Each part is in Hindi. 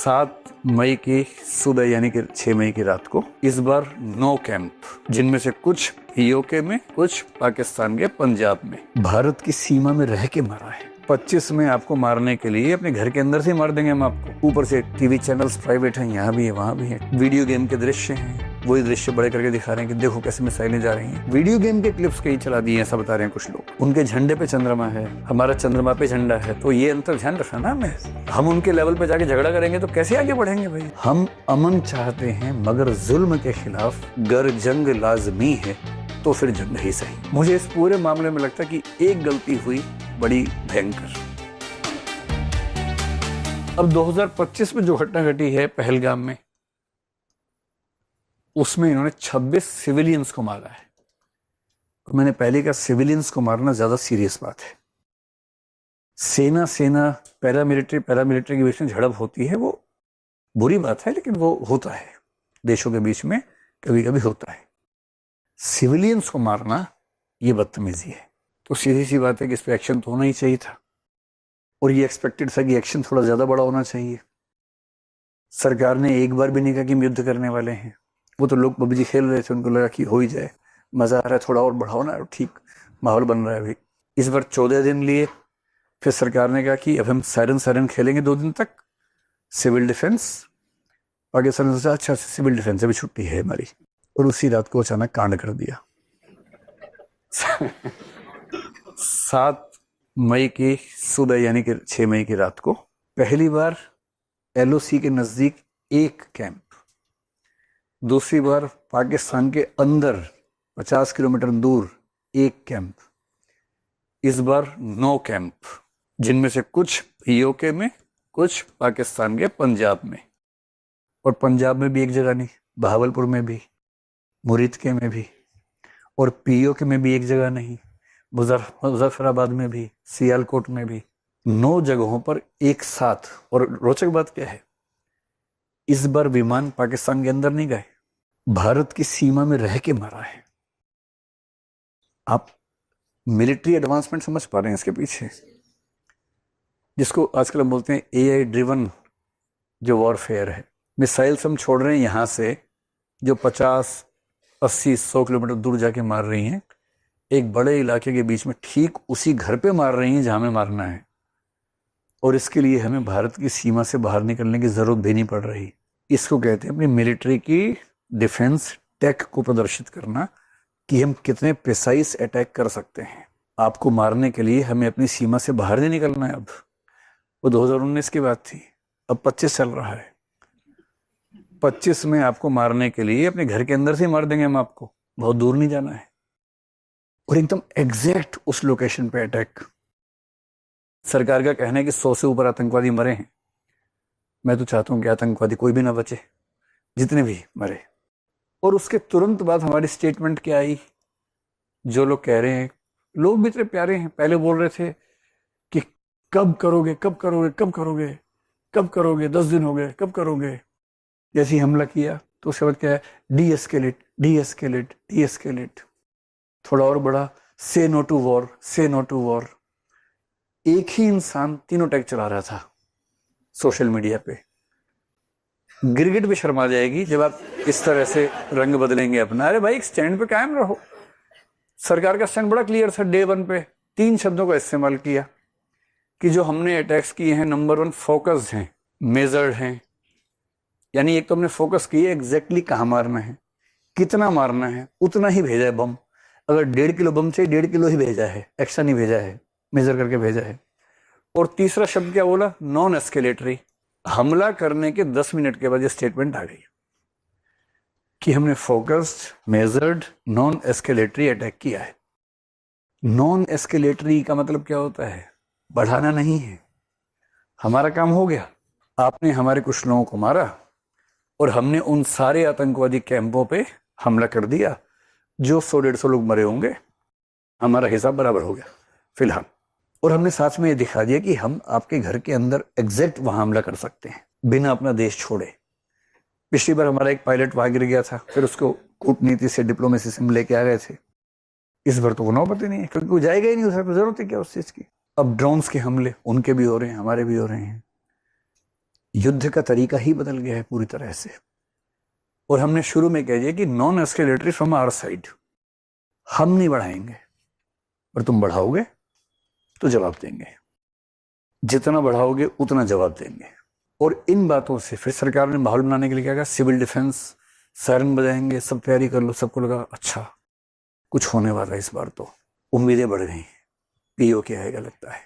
7 मई की सुबह यानी कि 6 मई की रात को इस बार 9 कैंप, जिनमें से कुछ पीओके में, कुछ पाकिस्तान के पंजाब में, भारत की सीमा में रह के मारा है। 25 में आपको मारने के लिए अपने घर के अंदर से मार देंगे हम आपको। ऊपर से टीवी चैनल्स प्राइवेट हैं, यहाँ भी है वहाँ भी है। वीडियो गेम के दृश्य हैं, वही दृश्य बड़े करके दिखा रहे हैं कि देखो कैसे मिसाइलें जा रही हैं। वीडियो गेम के क्लिप्स कहीं चला दिए ऐसा बता रहे हैं कुछ लोग। उनके झंडे पे चंद्रमा है, हमारा चंद्रमा पे झंडा है, तो ये अंतर ध्यान रखना ना। हमें हम उनके लेवल पे जाके झगड़ा करेंगे तो कैसे आगे बढ़ेंगे भाई। हम अमन चाहते हैं मगर जुल्म के खिलाफ गर जंग लाजमी है तो फिर जंग ही सही। मुझे इस पूरे मामले में लगता है कि एक गलती हुई बड़ी भयंकर। अब 2025 में जो घटना घटी है पहलगाम में, उसमें इन्होंने 26 सिविलियंस को मारा है। तो मैंने पहले कहा सिविलियंस को मारना ज्यादा सीरियस बात है। सेना पैरामिलिट्री के बीच में झड़प होती है, वो बुरी बात है, लेकिन वो होता है देशों के बीच में, कभी कभी होता है। सिविलियंस को मारना ये बदतमीजी है। तो सीधी सी बात है कि इस पर एक्शन तो होना ही चाहिए था, और ये एक्सपेक्टेड था कि एक्शन थोड़ा ज्यादा बड़ा होना चाहिए। सरकार ने एक बार भी नहीं कहा कि हम युद्ध करने वाले हैं। वो तो लोग पबजी खेल रहे थे, उनको लगा कि हो ही जाए, मजा आ रहा है, थोड़ा और बढ़ाओ ना, ठीक माहौल बन रहा है अभी। इस बार 14 दिन लिए, फिर सरकार ने कहा कि अब हम सायरन खेलेंगे 2 दिन तक, सिविल डिफेंस। पाकिस्तान ने सोचा अच्छा सिविल डिफेंस अभी छुट्टी है हमारी, और उसी रात को अचानक कांड कर दिया। 7 मई की सुबह यानी कि 6 मई की रात को पहली बार एलओसी के नजदीक एक कैंप, दूसरी बार पाकिस्तान के अंदर 50 किलोमीटर दूर एक कैंप, इस बार 9 कैंप, जिनमें से कुछ पीओके में, कुछ पाकिस्तान के पंजाब में। और पंजाब में भी एक जगह नहीं, बहावलपुर में भी, मुरीदके में भी, और पीओके में भी एक जगह नहीं, मुजफ्फराबाद में भी, सियालकोट में भी। 9 जगहों पर एक साथ। और रोचक बात क्या है, इस बार विमान पाकिस्तान के अंदर नहीं गए, भारत की सीमा में रह के मारा है। आप मिलिट्री एडवांसमेंट समझ पा रहे हैं इसके पीछे, जिसको आजकल हम बोलते हैं एआई ड्रिवन जो वॉरफेयर है। मिसाइल्स हम छोड़ रहे हैं यहां से जो 50, 80, 100 किलोमीटर दूर जाके मार रही हैं, एक बड़े इलाके के बीच में ठीक उसी घर पे मार रही हैं जहां हमें मारना है। और इसके लिए हमें भारत की सीमा से बाहर निकलने की जरूरत भी नहीं पड़ रही। इसको कहते हैं अपनी मिलिट्री की डिफेंस टेक को प्रदर्शित करना, कि हम कितने प्रिसाइज अटैक कर सकते हैं। आपको मारने के लिए हमें अपनी सीमा से बाहर नहीं निकलना है। अब वो 2019 की बात थी, अब 25 चल रहा है। 25 में आपको मारने के लिए अपने घर के अंदर से मार देंगे हम आपको, बहुत दूर नहीं जाना है। और एकदम एग्जैक्ट उस लोकेशन पे अटैक। सरकार का कहना है कि 100 से ऊपर आतंकवादी मरे हैं। मैं तो चाहता हूं कि आतंकवादी कोई भी ना बचे, जितने भी मरे। और उसके तुरंत बाद हमारी स्टेटमेंट क्या आई, जो लोग कह रहे हैं, लोग भी इतने प्यारे हैं, पहले बोल रहे थे कि कब करोगे कब करोगे कब करोगे कब करोगे, 10 दिन हो गए, कब करोगे। जैसे ही हमला किया तो उसके बाद क्या है, डीएस्केलेट डीएस्केलेट डीएस्केलेट, थोड़ा और बड़ा, से नो टू वॉर से नो टू वॉर। एक ही इंसान तीनों टैग चला रहा था सोशल मीडिया पे। गिरगिट भी शर्मा जाएगी जब आप इस तरह से रंग बदलेंगे अपना। अरे भाई एक स्टैंड पे कायम रहो। सरकार का स्टैंड बड़ा क्लियर था डे 1 पे। 3 शब्दों का इस्तेमाल किया कि जो हमने अटैक्स किए हैं, नंबर 1 फोकस्ड हैं, मेजर्ड हैं। यानी एक तो हमने फोकस किए एग्जैक्टली कहाँ मारना है, कितना मारना है, उतना ही भेजा है बम। अगर 1.5 किलो बम चाहिए 1.5 किलो ही भेजा है, एक्स्ट्रा नहीं भेजा है, मेजर करके भेजा है। और तीसरा शब्द क्या बोला, नॉन एस्केलेटरी। हमला करने के 10 मिनट के बाद ये स्टेटमेंट आ गई कि हमने focused, measured, non escalatory attack किया है। नॉन एस्केलेटरी का मतलब क्या होता है, बढ़ाना नहीं है। हमारा काम हो गया, आपने हमारे कुछ लोगों को मारा और हमने उन सारे आतंकवादी कैंपों पे हमला कर दिया। जो 100-150 लोग मरे होंगे, हमारा हिसाब बराबर हो गया फिलहाल। और हमने साथ में ये दिखा दिया कि हम आपके घर के अंदर एग्जैक्ट वहां हमला कर सकते हैं बिना अपना देश छोड़े। पिछली बार हमारा एक पायलट वहां गिर गया था, फिर उसको कूटनीति से, डिप्लोमेसी से हम लेके आ गए थे। इस बार तो नौबत ही नहीं है, क्योंकि वो जाएगा ही नहीं, उसे जरूरत है क्या उस चीज की। अब ड्रोन्स के हमले उनके भी हो रहे हैं, हमारे भी हो रहे हैं। युद्ध का तरीका ही बदल गया है पूरी तरह से। और हमने शुरू में कह दिया कि non escalatory from our side, हम नहीं बढ़ाएंगे, और तुम बढ़ाओगे तो जवाब देंगे, जितना बढ़ाओगे उतना जवाब देंगे। और इन बातों से फिर सरकार ने माहौल बनाने के लिए क्या कहा, सिविल डिफेंस, सायरन बजाएंगे, सब तैयारी कर लो। सबको लगा अच्छा कुछ होने वाला है इस बार, तो उम्मीदें बढ़ गई, पीओ क्या आएगा लगता है।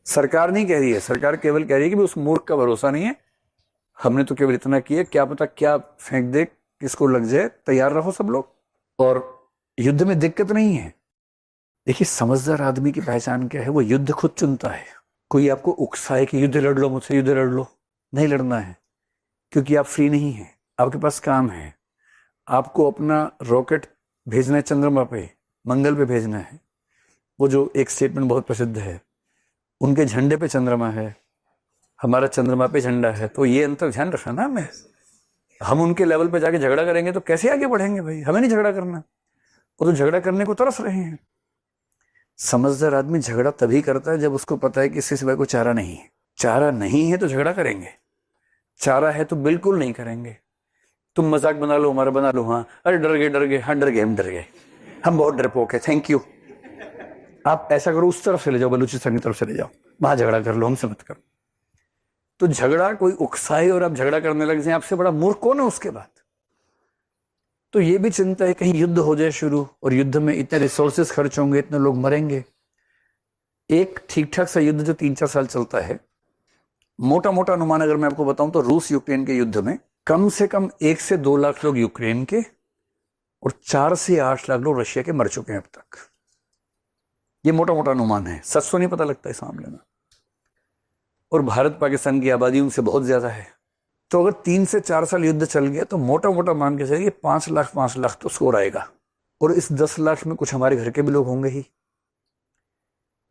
सरकार नहीं कह रही है, सरकार केवल कह रही है कि उस मूर्ख का भरोसा नहीं है, हमने तो केवल इतना किया, क्या पता क्या फेंक दे, किसको लग जाए, तैयार रहो सब लोग। और युद्ध में दिक्कत नहीं है। देखिए समझदार आदमी की पहचान क्या है, वो युद्ध खुद चुनता है। कोई आपको उकसाए कि युद्ध लड़ लो मुझसे, युद्ध लड़ लो, नहीं लड़ना है, क्योंकि आप फ्री नहीं है, आपके पास काम है। आपको अपना रॉकेट भेजना है चंद्रमा पे, मंगल पे भेजना है। वो जो एक स्टेटमेंट बहुत प्रसिद्ध है, उनके झंडे पे चंद्रमा है, हमारा चंद्रमा पे झंडा है। तो ये अंतर ध्यान रखना ना हमें। हम उनके लेवल पे जाके झगड़ा करेंगे तो कैसे आगे बढ़ेंगे भाई, हमें नहीं झगड़ा करना। वो तो झगड़ा करने को तरस रहे हैं। समझदार आदमी झगड़ा तभी करता है जब उसको पता है कि इसके सिवाय कोई चारा नहीं है। चारा नहीं है तो झगड़ा करेंगे, चारा है तो बिल्कुल नहीं करेंगे। तुम मजाक बना लो, हमारा बना लो, हाँ अरे डर गए, हाँ डर गए, हम बहुत डरपोक है, थैंक यू। आप ऐसा करो, उस तरफ से ले जाओ, बलूचिस्तान की तरफ से ले जाओ, वहां झगड़ा कर लो, हमसे मत करो। तो झगड़ा कोई उकसाए और आप झगड़ा करने लग जाए, आपसे बड़ा मूर्ख कौन है उसके बाद। तो ये भी चिंता है कहीं युद्ध हो जाए शुरू, और युद्ध में इतने रिसोर्सेस खर्च होंगे, इतने लोग मरेंगे। एक ठीक ठाक सा युद्ध जो 3-4 साल चलता है, मोटा मोटा अनुमान अगर मैं आपको बताऊं तो रूस यूक्रेन के युद्ध में कम से कम 1 से 2 लाख लोग यूक्रेन के और 4 से 8 लाख लोग रशिया के मर चुके हैं अब तक। ये मोटा मोटा अनुमान है, सच तो नहीं पता लगता इस मामले में। और भारत पाकिस्तान की आबादी उनसे बहुत ज्यादा है। तो अगर 3 से 4 साल युद्ध चल गया तो मोटा मोटा मान के चलिए 5 लाख तो स्कोर आएगा। और इस 10 लाख में कुछ हमारे घर के भी लोग होंगे ही।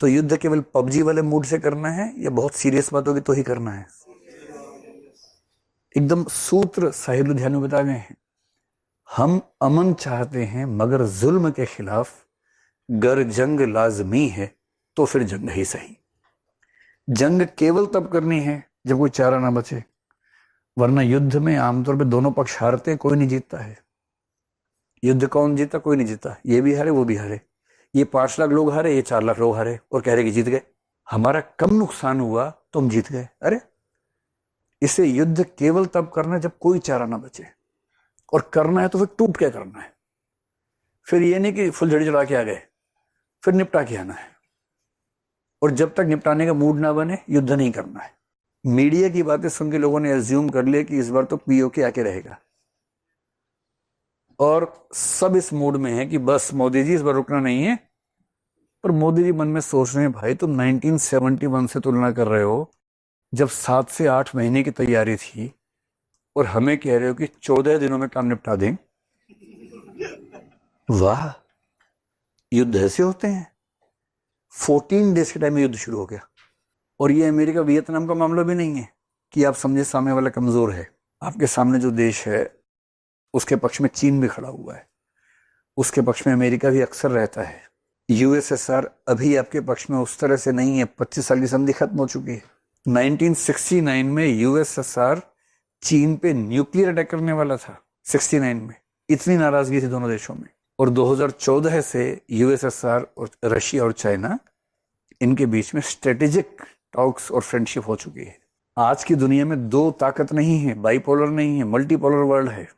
तो युद्ध केवल पबजी वाले मूड से करना है या बहुत सीरियस बात होगी तो ही करना है। एकदम सूत्र साहिब लुधियानवी बता गए हैं, हम अमन चाहते हैं मगर जुल्म के खिलाफ गर जंग लाजमी है तो फिर जंग ही सही। जंग केवल तब करनी है जब कोई चारा ना बचे, वरना युद्ध में आमतौर पे दोनों पक्ष हारते हैं, कोई नहीं जीतता है। युद्ध कौन जीता, कोई नहीं जीता, ये भी हारे वो भी हारे। ये 5 लाख लोग हारे, ये 4 लाख लोग हारे, और कह रहे कि जीत गए। हमारा कम नुकसान हुआ तो हम जीत गए। अरे इसे युद्ध केवल तब करना है जब कोई चारा ना बचे, और करना है तो फिर टूट के करना है। फिर ये नहीं कि फुलझड़ी चढ़ा के आ गए, फिर निपटा के आना है। और जब तक निपटाने का मूड ना बने युद्ध नहीं करना है। मीडिया की बातें सुन के लोगों ने एज्यूम कर लिया कि इस बार तो पीओके आके रहेगा, और सब इस मूड में है कि बस मोदी जी इस बार रुकना नहीं है। पर मोदी जी मन में सोच रहे हैं, भाई तुम 1971 से तुलना कर रहे हो जब 7 से 8 महीने की तैयारी थी, और हमें कह रहे हो कि 14 दिनों में काम निपटा दें। वाह, युद्ध ऐसे होते हैं। 14 डेज के टाइम में युद्ध शुरू हो गया। और ये अमेरिका वियतनाम का मामला भी नहीं है कि आप समझे सामने वाला कमजोर है। आपके सामने जो देश है उसके पक्ष में चीन भी खड़ा हुआ है, उसके पक्ष में अमेरिका भी अक्सर रहता है। यूएसएसआर अभी आपके पक्ष में उस तरह से नहीं है, 25 साल की संधि खत्म हो चुकी है। 1969 में यूएसएसआर चीन पे न्यूक्लियर अटैक करने वाला था, 69 में। इतनी नाराजगी थी दोनों देशों में। और 2014 से यूएसएसआर और रशिया और चाइना, इनके बीच में स्ट्रेटेजिक टॉक्स और फ्रेंडशिप हो चुकी है। आज की दुनिया में 2 ताकत नहीं है, बाइपोलर नहीं है, मल्टीपोलर वर्ल्ड है।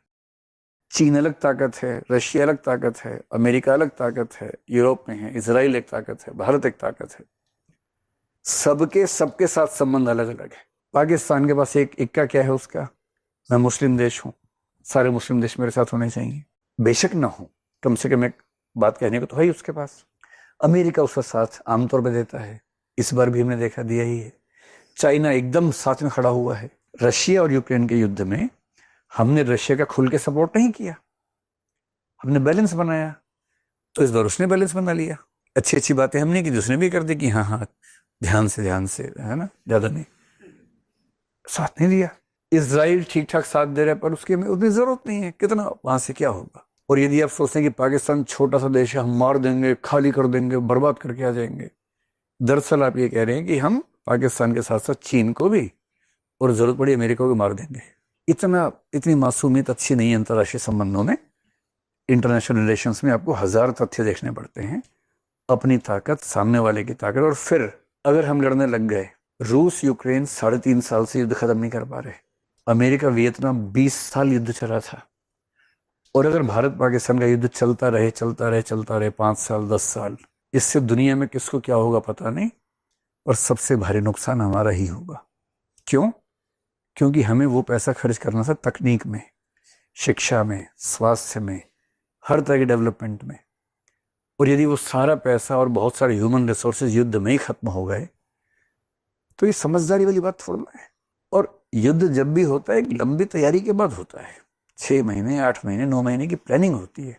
चीन अलग ताकत है, रशिया अलग ताकत है, अमेरिका अलग ताकत है, यूरोप में है, इजराइल एक ताकत है, भारत एक ताकत है। सबके सबके साथ संबंध अलग अलग है। पाकिस्तान के पास एक इक्का क्या है उसका, मैं मुस्लिम देश हूं, सारे मुस्लिम देश मेरे साथ होने चाहिए। बेशक ना हो, कम से कम एक बात कहने को तो है ही उसके पास। अमेरिका उसका साथ आमतौर पर देता है, इस बार भी हमने देखा दिया ही है। चाइना एकदम साथ में खड़ा हुआ है। रशिया और यूक्रेन के युद्ध में हमने रशिया का खुल के सपोर्ट नहीं किया, हमने बैलेंस बनाया। तो इस बार उसने बैलेंस बना लिया। अच्छी अच्छी बातें हमने की, उसने भी कर दी कि हाँ हाँ ध्यान से है ना, ज्यादा नहीं, साथ नहीं दिया। इजराइल ठीक ठाक साथ दे रहा है, पर उसकी उतनी जरूरत नहीं है, कितना वहां से क्या होगा। और यदि आप सोचते हैं कि पाकिस्तान छोटा सा देश है, हम मार देंगे, खाली कर देंगे, बर्बाद करके आ जाएंगे, दरअसल आप ये कह रहे हैं कि हम पाकिस्तान के साथ साथ चीन को भी और जरूरत पड़ी अमेरिका को मार देंगे। इतनी मासूमियत अच्छी नहीं है अंतर्राष्ट्रीय संबंधों में। इंटरनेशनल रिलेशंस में आपको 1000 तथ्य देखने पड़ते हैं, अपनी ताकत, सामने वाले की ताकत, और फिर अगर हम लड़ने लग गए, रूस यूक्रेन 3.5 साल से युद्ध खत्म नहीं कर पा रहे, अमेरिका वियतनाम 20 साल युद्ध चला था, और अगर भारत पाकिस्तान का युद्ध चलता रहे 5 साल 10 साल, इससे दुनिया में किसको क्या होगा पता नहीं, और सबसे भारी नुकसान हमारा ही होगा। क्यों? क्योंकि हमें वो पैसा खर्च करना था तकनीक में, शिक्षा में, स्वास्थ्य में, हर तरह के डेवलपमेंट में, और यदि वो सारा पैसा और बहुत सारे ह्यूमन रिसोर्सेज युद्ध में ही खत्म हो गए तो ये समझदारी वाली बात थोड़ा है। और युद्ध जब भी होता है एक लंबी तैयारी के बाद होता है, 6 महीने, 8 महीने, 9 महीने की प्लानिंग होती है।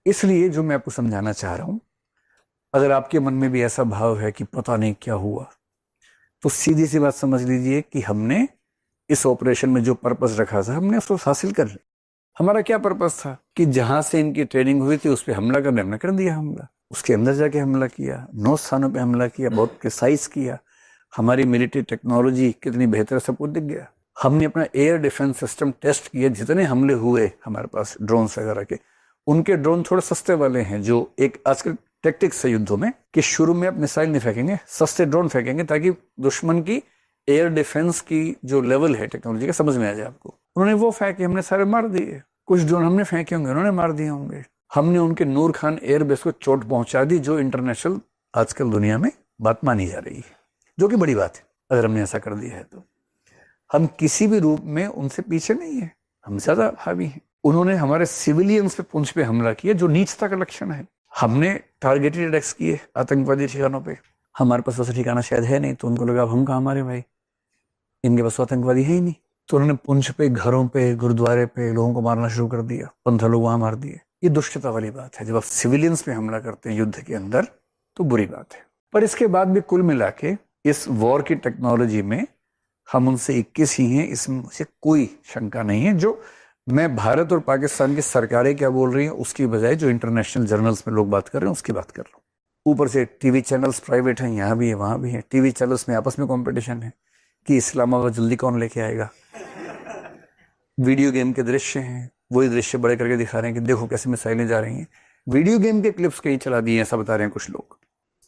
इसलिए जो मैं आपको समझाना चाह रहा हूं, अगर आपके मन में भी ऐसा भाव है कि पता नहीं क्या हुआ, तो सीधी सी बात समझ लीजिए कि हमने इस ऑपरेशन में जो पर्पस रखा था हमने उसको हासिल कर लिया। हमारा क्या पर्पस था कि जहां से इनकी ट्रेनिंग हुई थी उस पर हमला करने, हमने कर दिया हमला, उसके अंदर जाके हमला किया, 9 स्थानों पे हमला किया, बहुत प्रिसाइज किया, हमारी मिलिट्री टेक्नोलॉजी कितनी बेहतर सब कुछ दिख गया। हमने अपना एयर डिफेंस सिस्टम टेस्ट किया, जितने हमले हुए हमारे पास ड्रोन वगैरह के, उनके ड्रोन थोड़े सस्ते वाले हैं, जो एक आजकल टैक्टिक्स है युद्धों में कि शुरू में आप मिसाइल नहीं फेंकेंगे, सस्ते ड्रोन फेंकेंगे ताकि दुश्मन की एयर डिफेंस की जो लेवल है टेक्नोलॉजी का समझ में आ जाए आपको। उन्होंने वो फेंके, हमने सारे मार दिए। कुछ ड्रोन हमने फेंके होंगे, उन्होंने मार दिए होंगे। हमने उनके नूर खान एयरबेस को चोट पहुंचा दी, जो इंटरनेशनल आजकल दुनिया में बात मानी जा रही है, जो कि बड़ी बात है अगर हमने ऐसा कर दिया है तो। हम किसी भी रूप में उनसे पीछे नहीं है, हम ज्यादा हावी हैं। उन्होंने हमारे सिविलियंस पे, पुंछ पे हमला किया, जो नीचता का लक्षण है। हमने टारगेटेड अटैक्स किए आतंकवादी ठिकानों पे। हमारे पास वैसा ठिकाना शायद है नहीं, तो उनको लगा अब हम कहाँ मारे भाई, इनके पास आतंकवादी है ही नहीं, तो उन्होंने पुंछ पे, घरों पे, गुरुद्वारे पे लोगों को मारना शुरू कर दिया, 15 लोग वहां मार दिए। ये दुष्टता वाली बात है। जब आप सिविलियंस पे हमला करते हैं युद्ध के अंदर तो बुरी बात है। पर इसके बाद भी कुल मिला के इस वॉर की टेक्नोलॉजी में हम उनसे 21 ही हैं, इसमें मुझे कोई शंका नहीं है। जो मैं भारत और पाकिस्तान की सरकारें क्या बोल रही हैं उसकी बजाय जो इंटरनेशनल जर्नल्स में लोग बात कर रहे हैं उसकी बात कर रहा हूँ। ऊपर से टीवी चैनल्स प्राइवेट हैं, यहाँ भी है वहां भी है। टीवी चैनल्स में आपस में कंपटीशन है कि इस्लामाबाद जल्दी कौन लेके आएगा। वीडियो गेम के दृश्य हैं, वही दृश्य बड़े करके दिखा रहे हैं कि देखो कैसे मिसाइलें जा रही हैं। वीडियो गेम के क्लिप्स कहीं चला दिए, ऐसा बता रहे हैं कुछ लोग।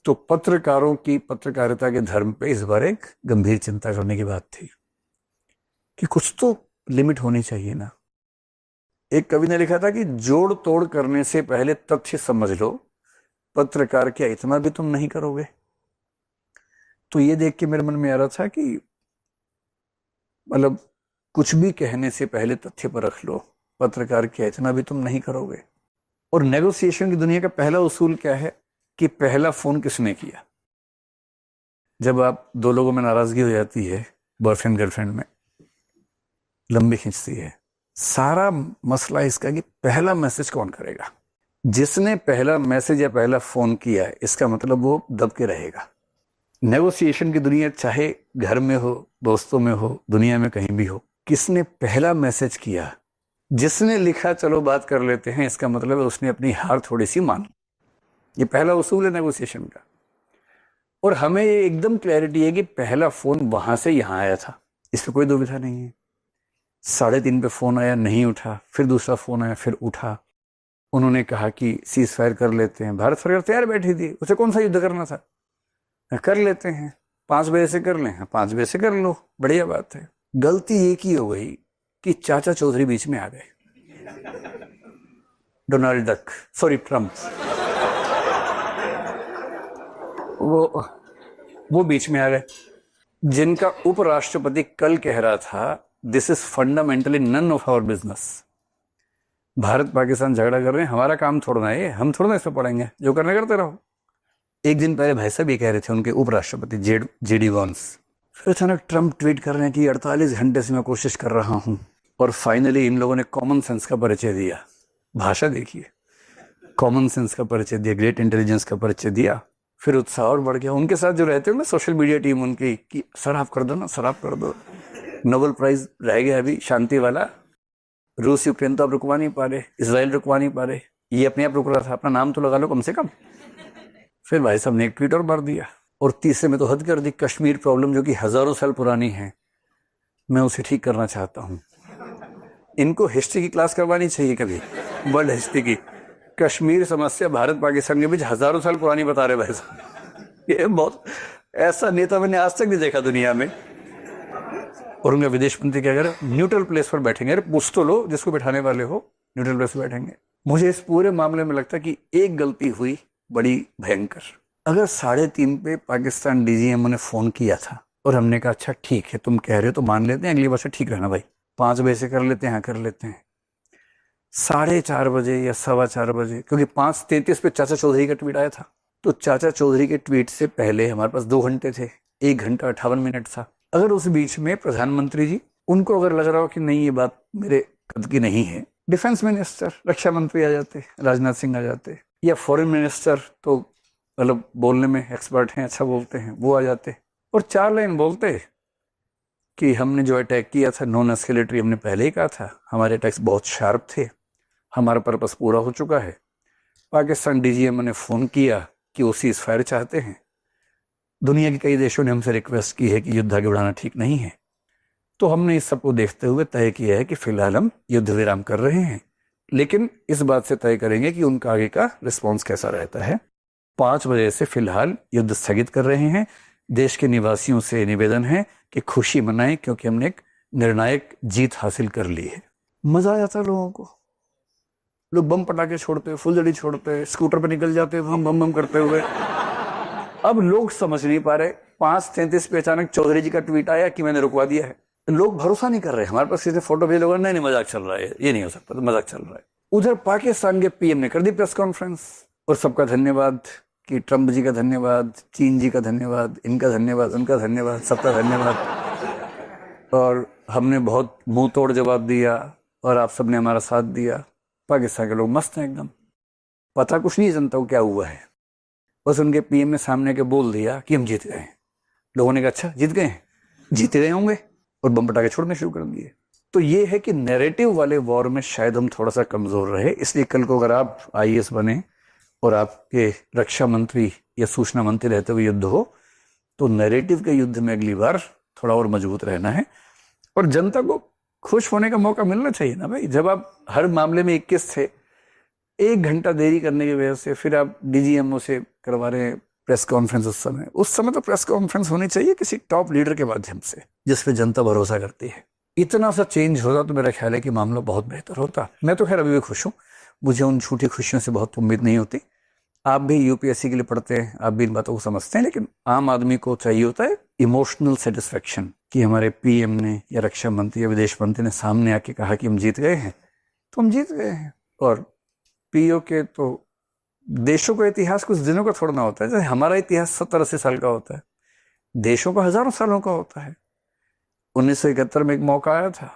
तो पत्रकारों की पत्रकारिता के धर्म पे इस बार एक गंभीर चिंता करने की बात थी कि कुछ तो लिमिट होनी चाहिए ना। एक कवि ने लिखा था कि जोड़ तोड़ करने से पहले तथ्य समझ लो, पत्रकार क्या इतना भी तुम नहीं करोगे। तो ये देख के मेरे मन में आ रहा था कि मतलब कुछ भी कहने से पहले तथ्य पर रख लो, पत्रकार क्या इतना भी तुम नहीं करोगे। और नेगोशिएशन की दुनिया का पहला उसूल क्या है कि पहला फोन किसने किया। जब आप 2 लोगों में नाराजगी हो जाती है, बॉयफ्रेंड गर्लफ्रेंड में लंबी खींचती है, सारा मसला इसका कि पहला मैसेज कौन करेगा। जिसने पहला मैसेज या पहला फोन किया है इसका मतलब वो दब के रहेगा। नेगोशिएशन की दुनिया चाहे घर में हो, दोस्तों में हो, दुनिया में कहीं भी हो, किसने पहला मैसेज किया, जिसने लिखा चलो बात कर लेते हैं, इसका मतलब है उसने अपनी हार थोड़ी सी मान। ये पहला उसूल है नेगोशिएशन का। और हमें ये एकदम क्लैरिटी है कि पहला फोन वहां से यहां आया था, इस पर कोई दुविधा नहीं है। 3:30 पे फोन आया, नहीं उठा, फिर दूसरा फोन आया, फिर उठा। उन्होंने कहा कि सीज फायर कर लेते हैं। भारत सरकार तैयार बैठी थी, उसे कौन सा युद्ध करना था, कर लेते हैं, 5 बजे से कर लें, 5 बजे से कर लो, बढ़िया बात है। गलती ये की हो गई कि चाचा चौधरी बीच में आ गए, डोनाल्ड डक, सॉरी ट्रम्प, वो बीच में आ गए, जिनका उपराष्ट्रपति कल कह रहा था this is fundamentally none of our business. Bharat Pakistan झगड़ा कर रहे हैं, हमारा काम थोड़ा है, हम थोड़ा इसमें पड़ेंगे, जो करने करते रहो। एक दिन पहले भाई साहब ये कह रहे थे उनके उपराष्ट्रपति जेडी वांस। फिर अचानक ट्रम्प ट्वीट कर रहे हैं कि 48 घंटे से मैं कोशिश कर रहा हूं। और फाइनली इन लोगों ने कॉमन सेंस का परिचय दिया। भाषा देखिए, कॉमन सेंस का परिचय दिया, ग्रेट इंटेलिजेंस का परिचय दिया। फिर उत्साह और बढ़ गया। उनके साथ जो रहते हैं ना सोशल मीडिया टीम उनकी, कि सर आप कर दो ना, सर आप कर दो। नोबेल प्राइज रह गया अभी शांति वाला। रूस यूक्रेन तो आप रुकवा नहीं पा रहे, इसराइल रुकवा नहीं पा रहे, ये अपने आप रुक रहा था, अपना नाम तो लगा लो कम से कम। फिर भाई साहब ने एक ट्वीट और मार दिया। और तीसरे में तो हद कर दी, कश्मीर प्रॉब्लम जो कि हजारों साल पुरानी है, मैं उसे ठीक करना चाहता हूं। इनको हिस्ट्री की क्लास करवानी चाहिए कभी, वर्ल्ड हिस्ट्री की। कश्मीर समस्या भारत पाकिस्तान के बीच हजारों साल पुरानी बता रहे भाई साहब। ये बहुत, ऐसा नेता मैंने आज तक नहीं देखा दुनिया में। और उनका विदेश मंत्री क्या करे, न्यूट्रल प्लेस पर बैठेंगे। अरे पूछ तो लो जिसको बैठाने वाले हो, न्यूट्रल प्लेस पर बैठेंगे। मुझे इस पूरे मामले में लगता है कि एक गलती हुई बड़ी भयंकर। अगर 3:30 पे पाकिस्तान डीजीएमओ ने फोन किया था और हमने कहा अच्छा ठीक है तुम कह रहे हो तो मान लेते हैं, अगली बार से ठीक रहना भाई, 5 बजे से कर लेते हैं, हाँ कर लेते हैं। 4:30 बजे या 4:15 बजे, क्योंकि 5:33 पे चाचा चौधरी का ट्वीट आया था, तो चाचा चौधरी के ट्वीट से पहले हमारे पास 2 घंटे थे, 1 घंटा 58 मिनट था। अगर उस बीच में प्रधानमंत्री जी, उनको अगर लग रहा हो कि नहीं ये बात मेरे कद की नहीं है, डिफेंस मिनिस्टर, रक्षा मंत्री आ जाते, राजनाथ सिंह आ जाते, या फॉरेन मिनिस्टर तो मतलब बोलने में एक्सपर्ट हैं, अच्छा बोलते हैं, वो आ जाते और 4 लाइन बोलते कि हमने जो अटैक किया था नॉन एस्केलेटरी, हमने पहले ही कहा था, हमारे अटैक्स बहुत शार्प थे, हमारा पर्पस पूरा हो चुका है। पाकिस्तान डीजीएमओ ने फोन किया कि वो सीज फायर चाहते हैं। दुनिया के कई देशों ने हमसे रिक्वेस्ट की है कि युद्ध आगे बढ़ाना ठीक नहीं है, तो हमने इस सबको देखते हुए तय किया है कि फिलहाल हम युद्ध विराम कर रहे हैं, लेकिन इस बात से तय करेंगे कि उनका आगे का रिस्पॉन्स कैसा रहता है। 5 बजे से फिलहाल युद्ध स्थगित कर रहे हैं। देश के निवासियों से निवेदन है कि खुशी मनाएं क्योंकि हमने एक निर्णायक जीत हासिल कर ली है। मजा आ जाता लोगों को। लोग बम पटाखे छोड़ते, फुलझड़ी छोड़ते, स्कूटर पर निकल जाते बम बम बम करते हुए। अब लोग समझ नहीं पा रहे। 5:33 पे अचानक चौधरी जी का ट्वीट आया कि मैंने रुकवा दिया है। लोग भरोसा नहीं कर रहे। हमारे पास किसी फोटो भेजे, लोग नहीं मजाक चल रहा है, ये नहीं हो सकता, तो मजाक चल रहा है। उधर पाकिस्तान के पीएम ने कर दी प्रेस कॉन्फ्रेंस और सबका धन्यवाद कि ट्रंप जी का धन्यवाद, चीन जी का धन्यवाद, इनका धन्यवाद, उनका धन्यवाद, सबका धन्यवाद, और हमने बहुत मुंह तोड़ जवाब दिया और आप सबने हमारा साथ दिया। पाकिस्तान के लोग मस्त हैं एकदम, पता कुछ नहीं जनता को क्या हुआ है, बस उनके पीएम ने सामने के बोल दिया कि हम जीत गए हैं। लोगों ने कहा अच्छा जीत गए हैं, जीते गए होंगे, और बम पटाखे छोड़ने शुरू कर दिए। तो ये है कि नैरेटिव वाले वॉर में शायद हम थोड़ा सा कमजोर रहे। इसलिए कल को अगर आप आईएएस बने और आपके रक्षा मंत्री या सूचना मंत्री रहते हुए युद्ध हो, तो नैरेटिव के युद्ध में अगली बार थोड़ा और मजबूत रहना है। और जनता को खुश होने का मौका मिलना चाहिए ना भाई। जब आप हर मामले में 21 थे, 1 घंटा देरी करने की वजह से फिर आप डीजीएमओ से करवा रहे हैं प्रेस कॉन्फ्रेंस। उस समय तो प्रेस कॉन्फ्रेंस होनी चाहिए किसी टॉप लीडर के माध्यम से, जिस पे जनता भरोसा करती है। इतना सा चेंज होता तो मेरा ख्याल है कि मामला बहुत बेहतर होता। मैं तो खैर अभी भी खुश हूँ, मुझे उन झूठी खुशियों से बहुत उम्मीद नहीं होती। आप भी यूपीएससी के लिए पढ़ते हैं, आप भी इन बातों को समझते हैं, लेकिन आम आदमी को चाहिए होता है इमोशनल सेटिस्फेक्शन कि हमारे पीएम ने या रक्षा मंत्री या विदेश मंत्री ने सामने आके कहा कि हम जीत गए हैं, तो हम जीत गए हैं। और पीओ के तो देशों का इतिहास कुछ दिनों का थोड़ा ना होता है। जैसे हमारा इतिहास 70-80 साल का होता है, देशों का हजारों सालों का होता है। 1971 में एक मौका आया था,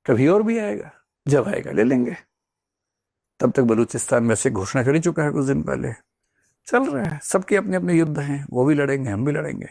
कभी और भी आएगा, जब आएगा ले लेंगे। तब तक बलूचिस्तान वैसे घोषणा कर ही चुका है कुछ दिन पहले। चल रहा है, सबके अपने अपने युद्ध हैं, वो भी लड़ेंगे, हम भी लड़ेंगे।